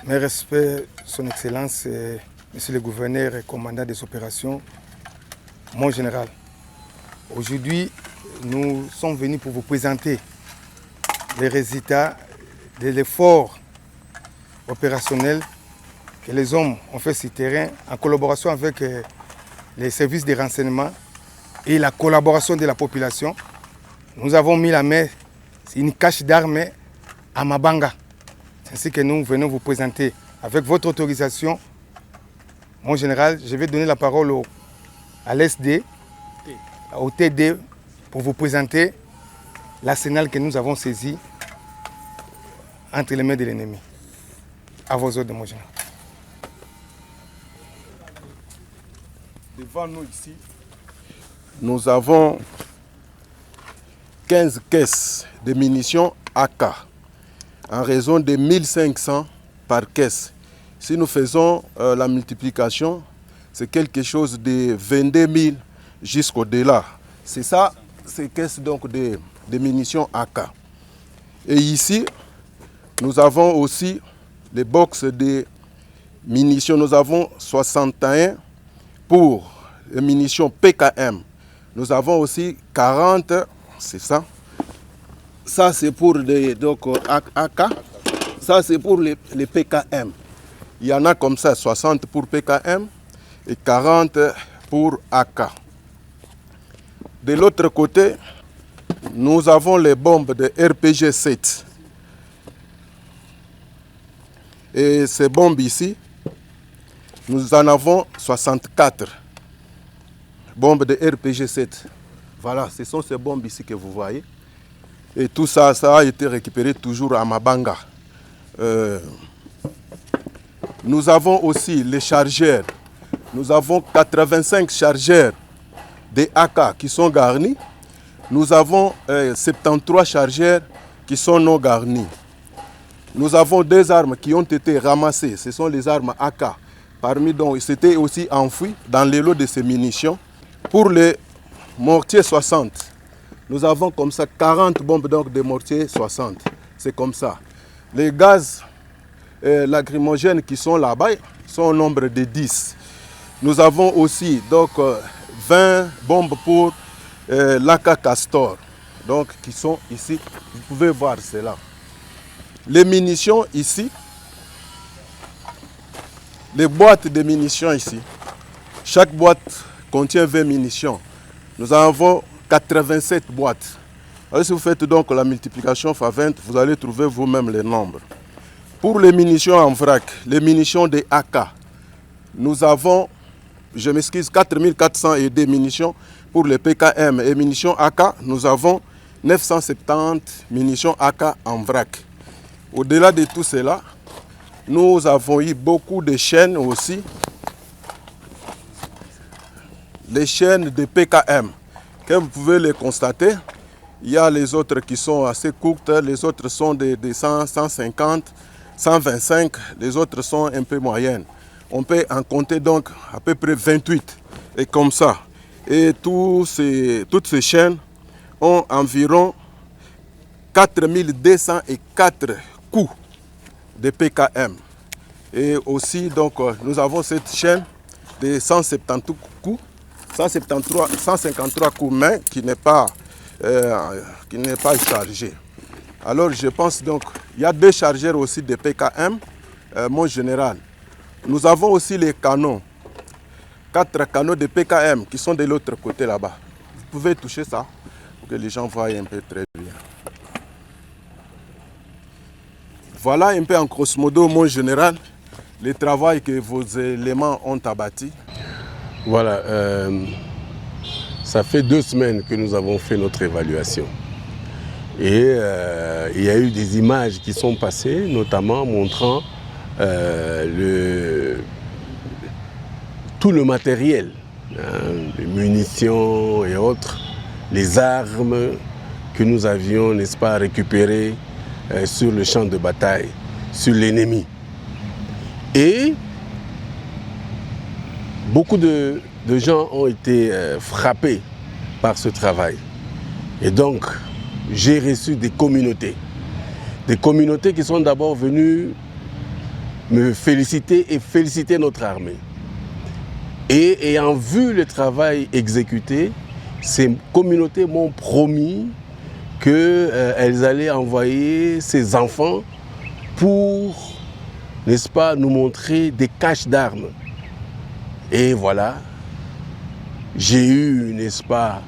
Mes respects, Son Excellence, Monsieur le Gouverneur et Commandant des opérations, mon général. Aujourd'hui, nous sommes venus pour vous présenter les résultats de l'effort opérationnel que les hommes ont fait sur le terrain en collaboration avec les services de renseignement et la collaboration de la population. Nous avons mis la main sur une cache d'armes à Mabanga. C'est ainsi que nous venons vous présenter. Avec votre autorisation, mon général, je vais donner la parole à l'SD, au TD, pour vous présenter l'arsenal que nous avons saisi entre les mains de l'ennemi. À vos ordres, mon général. Devant nous ici, nous avons 15 caisses de munitions AK en raison de 1500 par caisse. Si nous faisons la multiplication, c'est quelque chose de 22 000 jusqu'au-delà. C'est ça, ces caisses donc de munitions AK. Et ici, nous avons aussi les box de munitions. Nous avons 61 pour les munitions PKM. Nous avons aussi 40, c'est ça. Ça c'est pour les donc, AK. Ça c'est pour les PKM. Il y en a comme ça 60 pour PKM et 40 pour AK. De l'autre côté, nous avons les bombes de RPG-7. Et ces bombes ici, nous en avons 64 bombes de RPG-7. Voilà, ce sont ces bombes ici que vous voyez. Et tout ça, ça a été récupéré toujours à Mabanga. Nous avons aussi les chargeurs. Nous avons 85 chargeurs des AK qui sont garnis. Nous avons 73 chargeurs qui sont non garnis. Nous avons deux armes qui ont été ramassées. Ce sont les armes AK. Parmi dont c'était aussi enfoui dans les lots de ces munitions. Pour les mortiers 60, nous avons comme ça 40 bombes donc de mortiers 60. C'est comme ça. Les gaz lacrymogènes qui sont là-bas sont au nombre de 10. Nous avons aussi donc 20 bombes pour l'AK Castor, donc qui sont ici. Vous pouvez voir cela. Les munitions ici, les boîtes de munitions ici, chaque boîte contient 20 munitions. Nous avons 87 boîtes. Alors, si vous faites donc la multiplication par 20, vous allez trouver vous-même les nombres. Pour les munitions en vrac, les munitions des AK, nous avons, je m'excuse, 4402 munitions pour les PKM et munitions AK, nous avons 970 munitions AK en vrac. Au-delà de tout cela, nous avons eu beaucoup de chaînes aussi. Les chaînes de PKM, comme vous pouvez les constater, il y a les autres qui sont assez courtes, les autres sont de 100, 150, 125, les autres sont un peu moyennes. On peut en compter donc à peu près 28, et comme ça. Et toutes ces chaînes ont environ 4204 coups de PKM. Et aussi, donc, nous avons cette chaîne de 170 coups, 153 coups main qui n'est pas chargé. Alors, je pense donc, il y a deux chargeurs aussi de PKM, mon général. Nous avons aussi les canons, 4 canons de PKM qui sont de l'autre côté là-bas. Vous pouvez toucher ça pour que les gens voient un peu très bien. Voilà un peu en grosso modo, mon général, le travail que vos éléments ont abattu. Voilà, ça fait 2 semaines que nous avons fait notre évaluation. Et il y a eu des images qui sont passées, notamment montrant tout le matériel, les munitions et autres, les armes que nous avions, n'est-ce pas, récupérées sur le champ de bataille, sur l'ennemi. Et beaucoup de gens ont été frappés par ce travail. Et donc, j'ai reçu des communautés qui sont d'abord venues me féliciter et féliciter notre armée. Et ayant vu le travail exécuté, ces communautés m'ont promis qu'elles allaient envoyer ces enfants pour, n'est-ce pas, nous montrer des caches d'armes. Et voilà, j'ai eu, n'est-ce pas,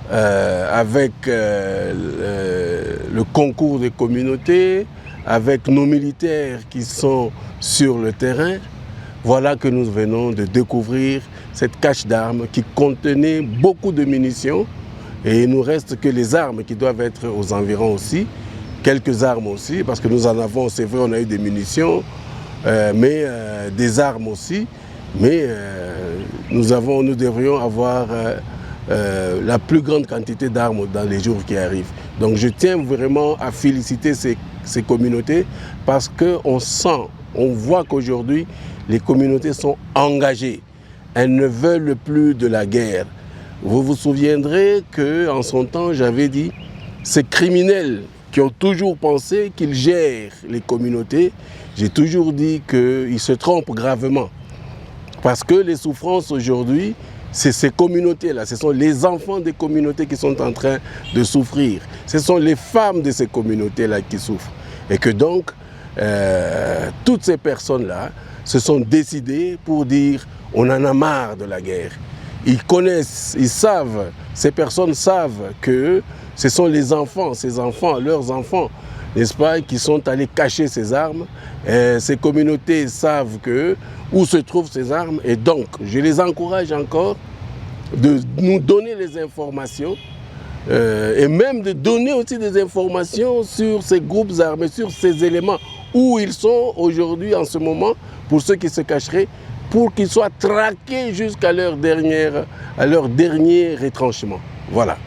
avec le concours des communautés, avec nos militaires qui sont sur le terrain, voilà que nous venons de découvrir cette cache d'armes qui contenait beaucoup de munitions. Et il ne nous reste que les armes qui doivent être aux environs aussi, quelques armes aussi, parce que nous en avons, c'est vrai, on a eu des munitions, mais des armes aussi. Mais nous devrions avoir la plus grande quantité d'armes dans les jours qui arrivent. Donc je tiens vraiment à féliciter ces communautés parce qu'on sent, on voit qu'aujourd'hui, les communautés sont engagées. Elles ne veulent plus de la guerre. Vous vous souviendrez qu'en son temps, j'avais dit, ces criminels qui ont toujours pensé qu'ils gèrent les communautés, j'ai toujours dit qu'ils se trompent gravement. Parce que les souffrances aujourd'hui, c'est ces communautés-là, ce sont les enfants des communautés qui sont en train de souffrir. Ce sont les femmes de ces communautés-là qui souffrent. Et que donc, toutes ces personnes-là se sont décidées pour dire on en a marre de la guerre. Ils connaissent, ils savent, ces personnes savent que ce sont les enfants, ces enfants, leurs enfants, n'est-ce pas, qui sont allés cacher ces armes. Ces communautés savent où se trouvent ces armes. Et donc, je les encourage encore de nous donner les informations et même de donner aussi des informations sur ces groupes armés, sur ces éléments, où ils sont aujourd'hui en ce moment, pour ceux qui se cacheraient, pour qu'ils soient traqués jusqu'à leur dernier retranchement. Voilà.